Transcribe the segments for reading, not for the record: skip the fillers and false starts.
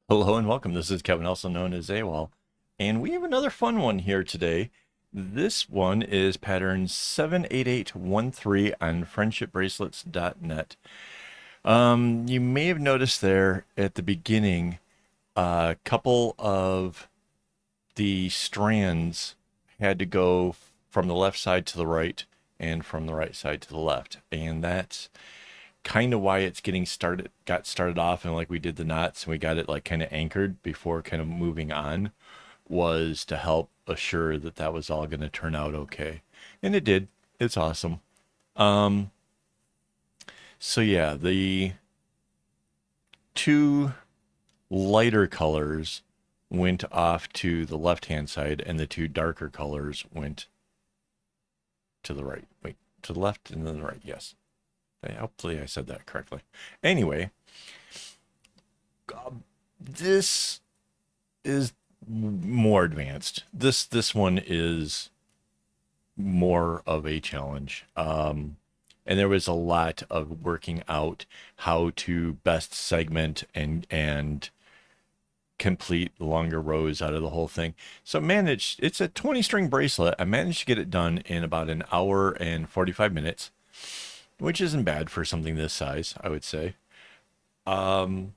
Hello and welcome. This is Kevin, also known as AWOL, and we have another fun one here today. This one is pattern 78813 on friendshipbracelets.net. You may have noticed there at the beginning a couple of the strands had to go from the left side to the right and from the right side to the left, and that's kind of why it's got started off, and like we did the knots and we got it like kind of anchored before kind of moving on, was to help assure that that was all going to turn out okay, and it did. It's awesome. um so yeah, the two lighter colors went off to the left hand side and the two darker colors went to the right. Wait, to the left and then the right. Yes, hopefully I said that correctly. Anyway, this is more advanced. This one is more of a challenge. And there was a lot of working out how to best segment and complete longer rows out of the whole thing. So managed, it's a 20 string bracelet. I managed to get it done in about an hour and 45 minutes, which isn't bad for something this size, I would say. Um,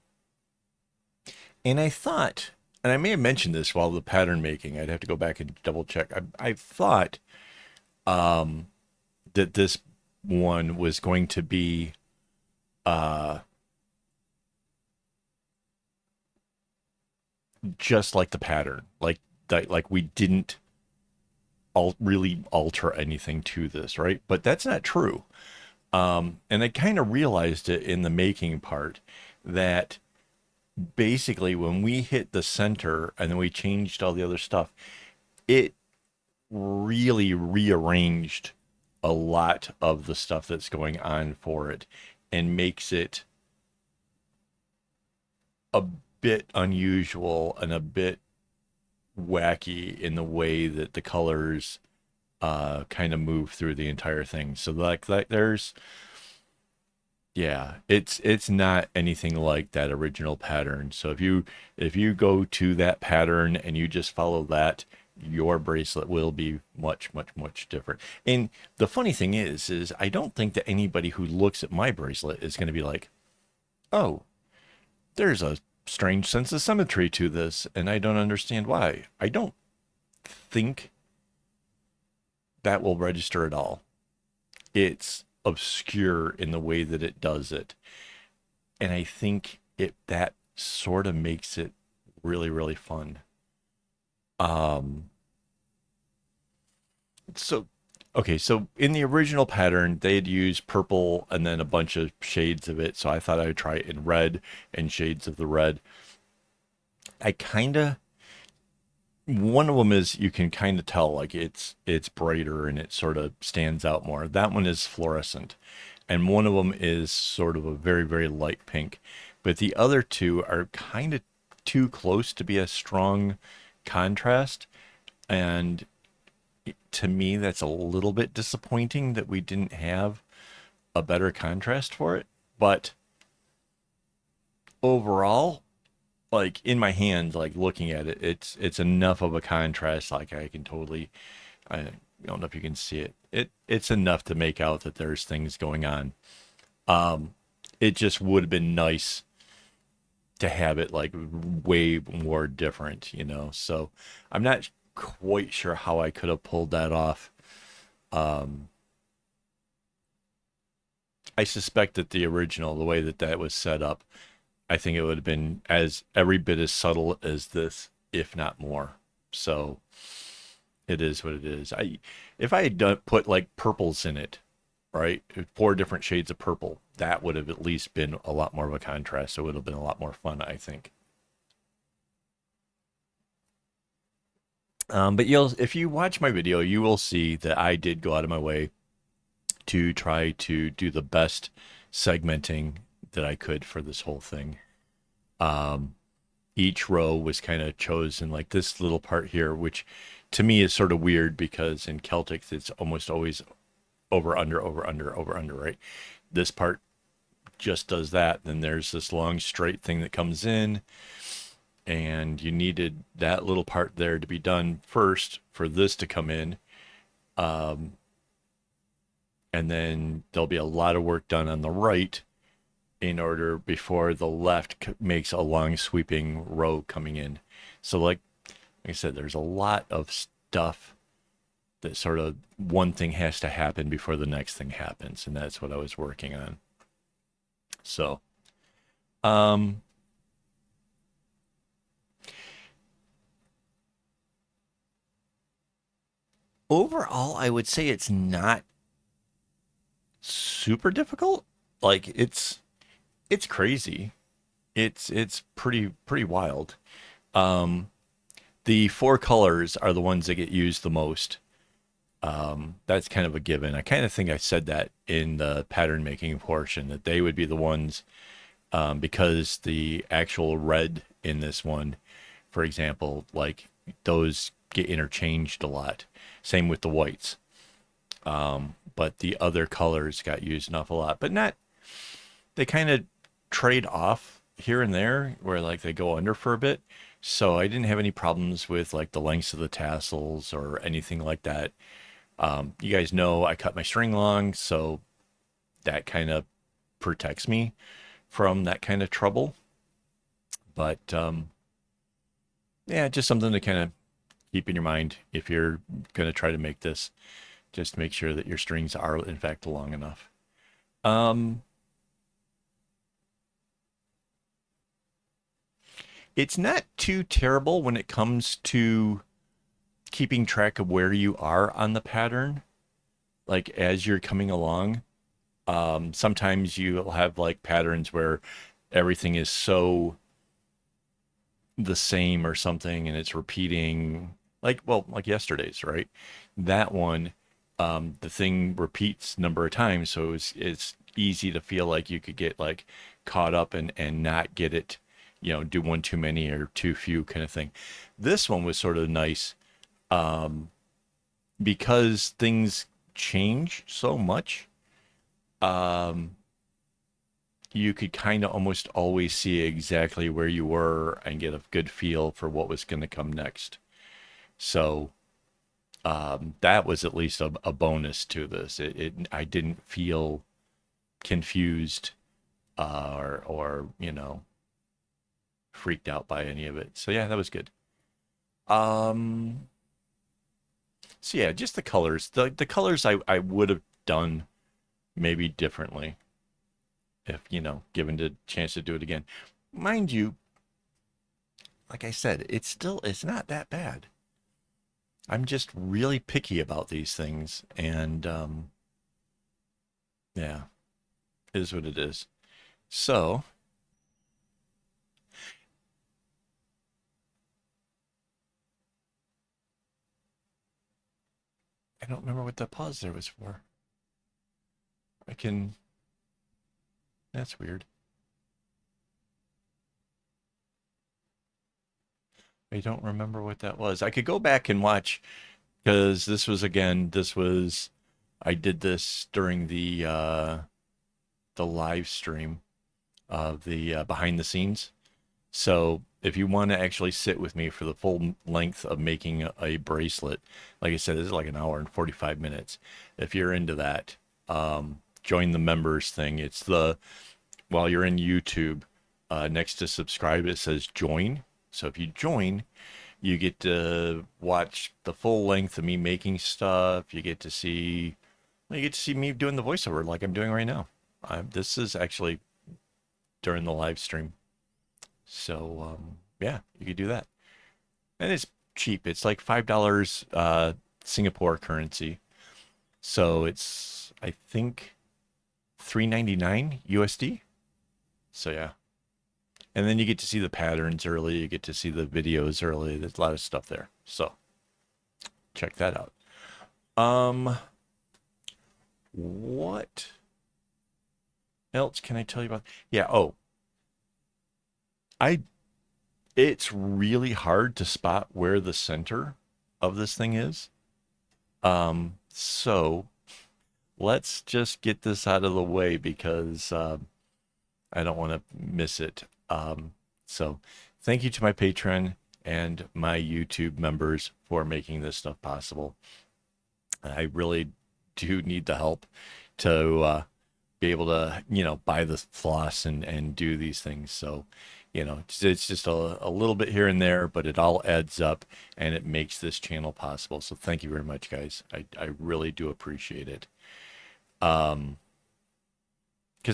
and I thought, and I may have mentioned this while the pattern making, I'd have to go back and double check. I thought um, that this one was going to be uh, just like the pattern, like that, like we didn't really alter anything to this, right? But that's not true. And I kind of realized it in the making part that basically when we hit the center and then we changed all the other stuff, it really rearranged a lot of the stuff that's going on for it and makes it a bit unusual and a bit wacky in the way that the colors kind of move through the entire thing. So like there's, yeah, it's not anything like that original pattern. So if you go to that pattern and you just follow that, your bracelet will be much different. And the funny thing is I don't think that anybody who looks at my bracelet is going to be like, "Oh, there's a strange sense of symmetry to this and I don't understand why." I don't think that will register at all. It's obscure in the way that it does it. And I think it that sort of makes it really fun. Um so okay, so in the original pattern they had used purple and then a bunch of shades of it. So I thought I would try it in red and shades of the red. I kind of One of them is, you can kind of tell like it's brighter and it sort of stands out more. That one is fluorescent, and one of them is sort of a very light pink. But the other two are kind of too close to be a strong contrast, and to me that's a little bit disappointing that we didn't have a better contrast for it. But overall, like in my hand, like looking at it, it's enough of a contrast. Like I can totally, I don't know if you can see it. It's enough to make out that there's things going on. Um, it just would have been nice to have it like way more different, you know. So I'm not quite sure how I could have pulled that off. Um, I suspect that the original, the way that that was set up, I think it would have been as every bit as subtle as this, if not more. So it is what it is. If I had put like purples in it, right, four different shades of purple, that would have at least been a lot more of a contrast. So it would have been a lot more fun, I think. But if you watch my video, you will see that I did go out of my way to try to do the best segmenting that I could for this whole thing. Um, each row was kind of chosen, like this little part here, which to me is sort of weird because in Celtic it's almost always over under, right? This part just does that. Then there's this long straight thing that comes in, and you needed that little part there to be done first for this to come in. Um, and then there'll be a lot of work done on the right in order before the left makes a long sweeping row coming in. So like I said, there's a lot of stuff that sort of one thing has to happen before the next thing happens, and that's what I was working on. So, um, overall, I would say it's not super difficult. Like it's crazy. It's pretty wild. Um, the four colors are the ones that get used the most. That's kind of a given. I kind of think I said that in the pattern making portion that they would be the ones because the actual red in this one, for example, like those get interchanged a lot. Same with the whites. But the other colors got used an awful lot, but not, they kind of trade off here and there where like they go under for a bit. So I didn't have any problems with like the lengths of the tassels or anything like that. You guys know I cut my string long, so that kind of protects me from that kind of trouble. But yeah, just something to kind of keep in your mind if you're going to try to make this. Just make sure that your strings are in fact long enough. Um, it's not too terrible when it comes to keeping track of where you are on the pattern, like as you're coming along. Sometimes you'll have like patterns where everything is so the same or something and it's repeating like well like yesterday's right that one the thing repeats number of times so it's easy to feel like you could get like caught up and not get it, you know, do one too many or too few kind of thing. This one was sort of nice um because things change so much. um you could kind of almost always see exactly where you were and get a good feel for what was going to come next. So that was at least a bonus to this. I didn't feel confused or you know freaked out by any of it. So yeah, that was good. Um, so yeah, just the colors. The colors I would have done maybe differently if you know given the chance to do it again. Mind you, like I said, it's not that bad. I'm just really picky about these things, and yeah, it is what it is. So I don't remember what that pause there was for. I can. That's weird. I don't remember what that was. I could go back and watch because this was again. This was I did this during the live stream of the behind the scenes. So if you want to actually sit with me for the full length of making a bracelet, like I said, this is like an hour and 45 minutes. If you're into that, join the members thing. It's the while you're in YouTube, next to subscribe, it says join. So if you join, you get to watch the full length of me making stuff. You get to see me doing the voiceover like I'm doing right now. This is actually during the live stream. So yeah, you could do that. And it's cheap. It's like $5 Singapore currency. So it's I think 3.99 USD. So yeah. And then you get to see the patterns early, you get to see the videos early. There's a lot of stuff there. So check that out. Um what else can I tell you about? Yeah, oh, I it's really hard to spot where the center of this thing is. So let's just get this out of the way because I don't want to miss it. So thank you to my patron and my YouTube members for making this stuff possible. I really do need the help to be able to, buy the floss and do these things. So, it's just a little bit here and there, but it all adds up and it makes this channel possible. So thank you very much, guys. I really do appreciate it. Because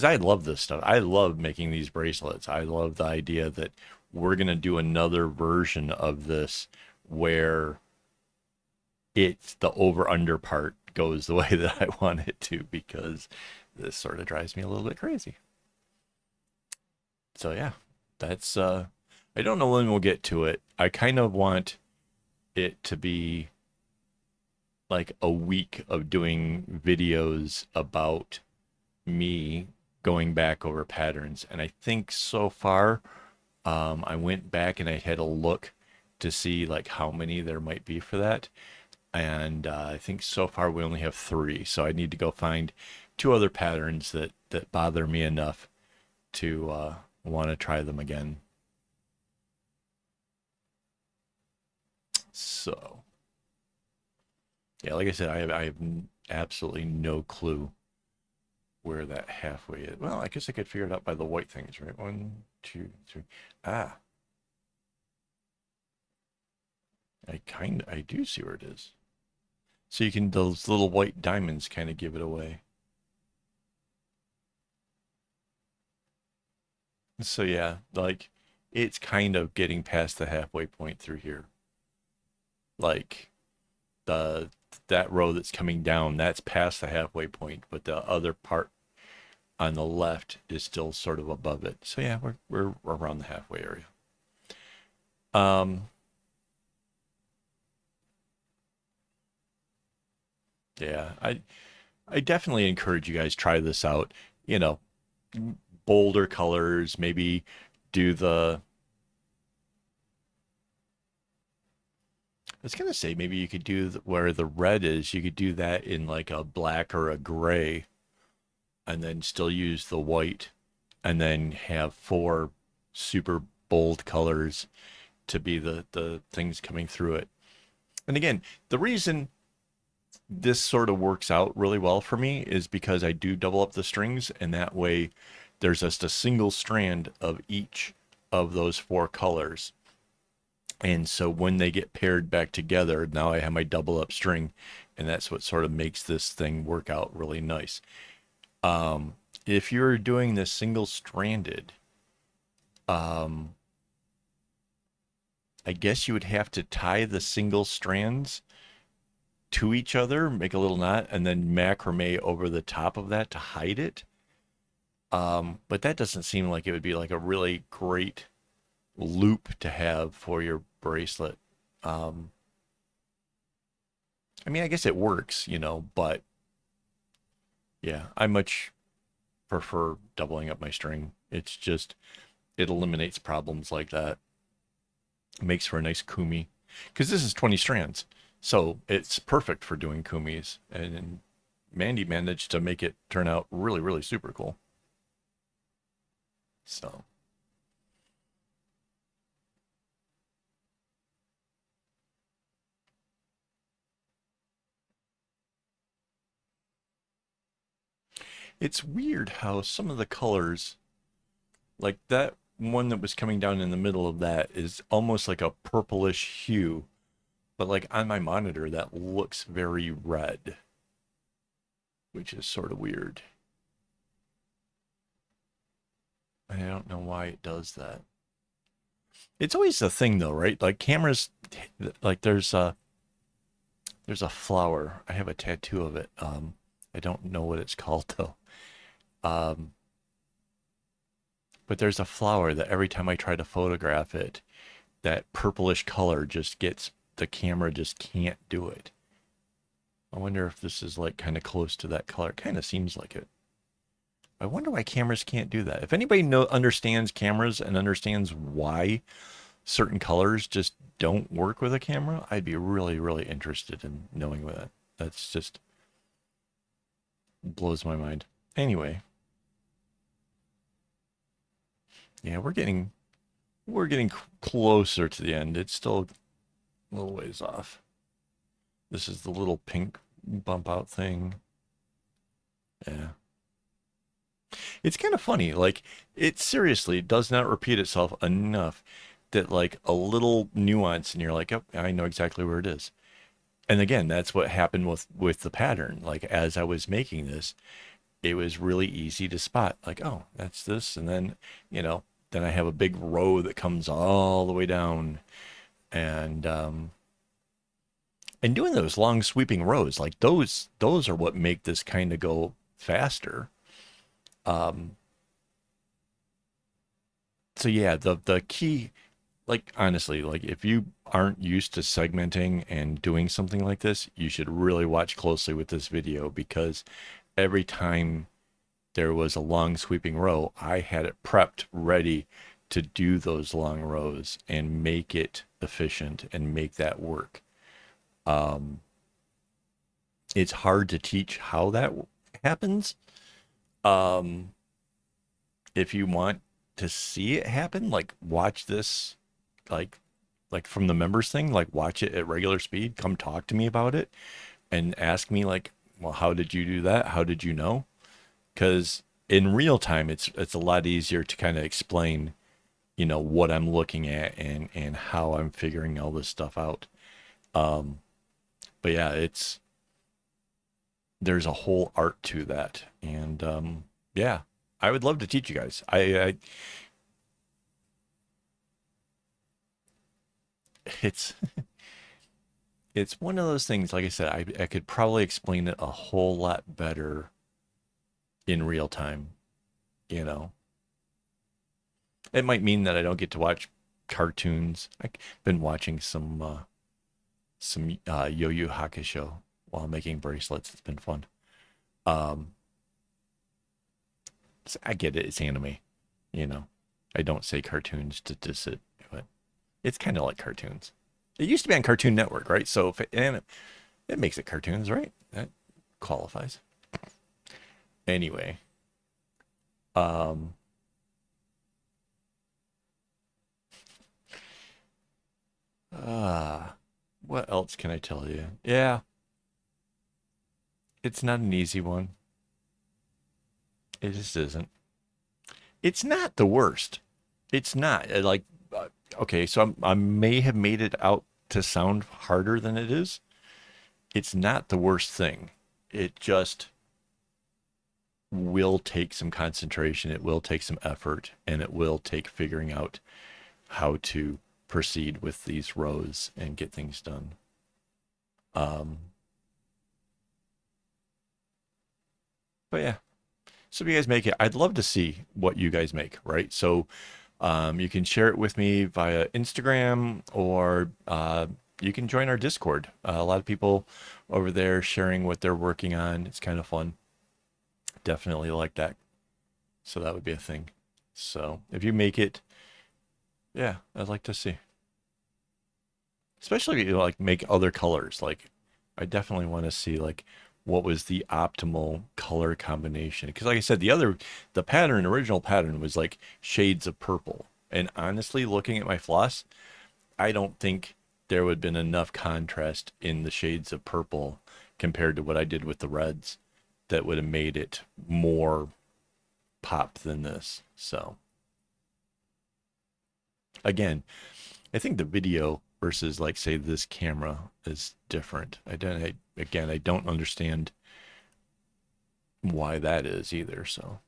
I love this stuff. I love making these bracelets. I love the idea that we're going to do another version of this where it's the over under part goes the way that I want it to, because this sort of drives me a little bit crazy. So yeah, that's I don't know when we'll get to it. I kind of want it to be like a week of doing videos about me going back over patterns. And I think so far, I went back and I had a look to see like how many there might be for that. And I think so far we only have 3. So I need to go find 2 other patterns that bother me enough to want to try them again. So yeah, like I said, I have absolutely no clue where that halfway is. Well, I guess I could figure it out by the white things, right? 1, 2, 3. Ah, I do see where it is. So you can, those little white diamonds kind of give it away. So yeah, like it's kind of getting past the halfway point through here. Like the that row that's coming down, that's past the halfway point, but the other part on the left is still sort of above it. So yeah, we're around the halfway area. Yeah, I definitely encourage you guys try this out. You know, bolder colors, maybe do the I was gonna say maybe you could do where the red is, you could do that in like a black or a gray, and then still use the white, and then have 4 super bold colors to be the things coming through it. And again, the reason this sort of works out really well for me is because I do double up the strings, and that way there's just a single strand of each of those 4 colors. And so when they get paired back together, now I have my double up string, and that's what sort of makes this thing work out really nice. If you're doing this single stranded, I guess you would have to tie the single strands to each other, make a little knot, and then macrame over the top of that to hide it. But that doesn't seem like it would be like a really great loop to have for your bracelet. Um, I mean, I guess it works, but yeah, I much prefer doubling up my string. It's just, it eliminates problems like that. It makes for a nice kumi, because this is 20 strands. So it's perfect for doing kumis. And Mandy managed to make it turn out really, really super cool. So. It's weird how some of the colors, like that one that was coming down in the middle of that, is almost like a purplish hue. But like on my monitor, that looks very red, which is sort of weird. I don't know why it does that. It's always the thing though, right? Like cameras, like there's a flower. I have a tattoo of it. I don't know what it's called though. Um, but there's a flower that every time I try to photograph it, that purplish color just gets, the camera just can't do it. I wonder if this is like kind of close to that color. It kind of seems like it. I wonder why cameras can't do that. If anybody understands cameras and understands why certain colors just don't work with a camera, I'd be really, really interested in knowing that. That's just blows my mind. Anyway, yeah, we're getting We're getting closer to the end. It's still a little ways off. This is the little pink bump out thing. Yeah. It's kind of funny. Like, it seriously does not repeat itself enough that, like, a little nuance and you're like, oh, I know exactly where it is. And again, that's what happened with the pattern. Like, as I was making this, it was really easy to spot. Like, oh, that's this. And then, you know, then I have a big row that comes all the way down. And doing those long sweeping rows, like those are what make this kind of go faster. Um, so yeah, the key, like honestly, like if you aren't used to segmenting and doing something like this, you should really watch closely with this video because every time there was a long sweeping row, I had it prepped ready to do those long rows and make it efficient and make that work. Um, it's hard to teach how that happens. Um, if you want to see it happen, like watch this, like from the members thing, like watch it at regular speed. Come talk to me about it and ask me like, well, how did you do that? How did you know? Because in real time, it's a lot easier to kind of explain, you know, what I'm looking at and how I'm figuring all this stuff out. Um, but yeah, it's there's a whole art to that, and yeah, I would love to teach you guys. It's it's one of those things. Like I said, I could probably explain it a whole lot better in real time. You know, it might mean that I don't get to watch cartoons. I've been watching some Yo Yu Hakusho while making bracelets. It's been fun. Um, so I get it. It's anime. You know, I don't say cartoons to diss it, but it's kind of like cartoons. It used to be on Cartoon Network, right? So if it makes it cartoons, right? That qualifies. Anyway, um, uh, what else can I tell you? Yeah, it's not an easy one. It just isn't. It's not the worst. It's not like okay. So I may have made it out to sound harder than it is. It's not the worst thing. It just will take some concentration. It will take some effort, and it will take figuring out how to proceed with these rows and get things done. Um, but yeah, so if you guys make it, I'd love to see what you guys make, right? So you can share it with me via Instagram or you can join our Discord. A lot of people over there sharing what they're working on. It's kind of fun. Definitely like that. So that would be a thing. So if you make it, yeah, I'd like to see. Especially if you like make other colors. Like I definitely want to see like what was the optimal color combination. Because like I said, the pattern, original pattern was like shades of purple. And honestly, looking at my floss, I don't think there would have been enough contrast in the shades of purple compared to what I did with the reds that would have made it more pop than this. So again, I think the video versus like say this camera is different. Again, I don't understand why that is either. So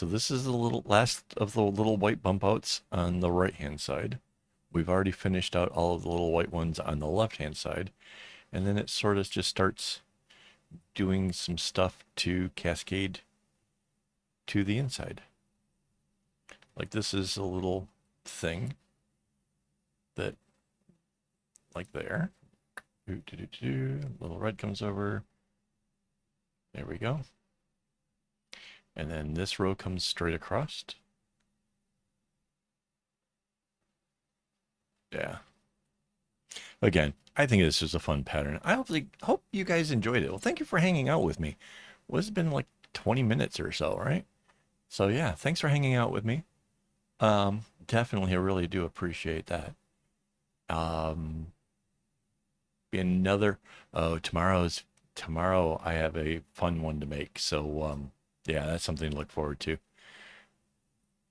this is the little last of the little white bump outs on the right hand side. We've already finished out all of the little white ones on the left hand side, and then it sort of just starts doing some stuff to cascade to the inside. Like this is a little thing that like there. Little red comes over. There we go. And then this row comes straight across. Yeah. Again, I think this is a fun pattern. I hope you guys enjoyed it. Well, thank you for hanging out with me. Well, it's been like 20 minutes or so, right? So yeah, thanks for hanging out with me. Definitely, I really do appreciate that. Um, be another. Oh, tomorrow. I have a fun one to make. So yeah, that's something to look forward to.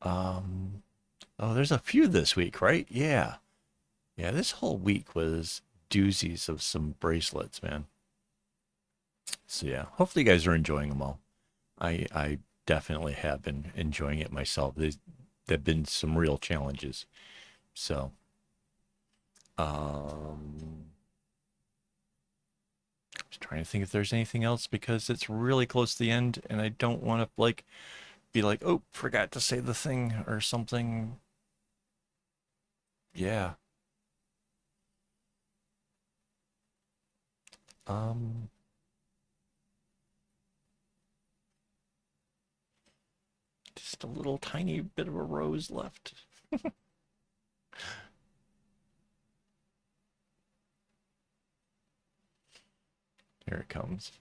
Um, oh, there's a few this week, right? Yeah, yeah. This whole week was doozies of some bracelets, man. So yeah, hopefully you guys are enjoying them all. I definitely have been enjoying it myself. There've been some real challenges. So um, just trying to think if there's anything else because it's really close to the end, and I don't want to like be like, oh, forgot to say the thing or something. Yeah. Um, just a little tiny bit of a rose left. Here it comes.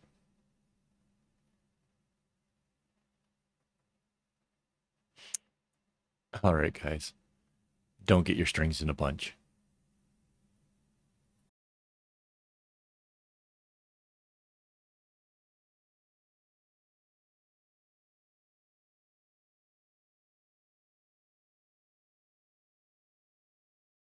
All right, guys. Don't get your strings in a bunch.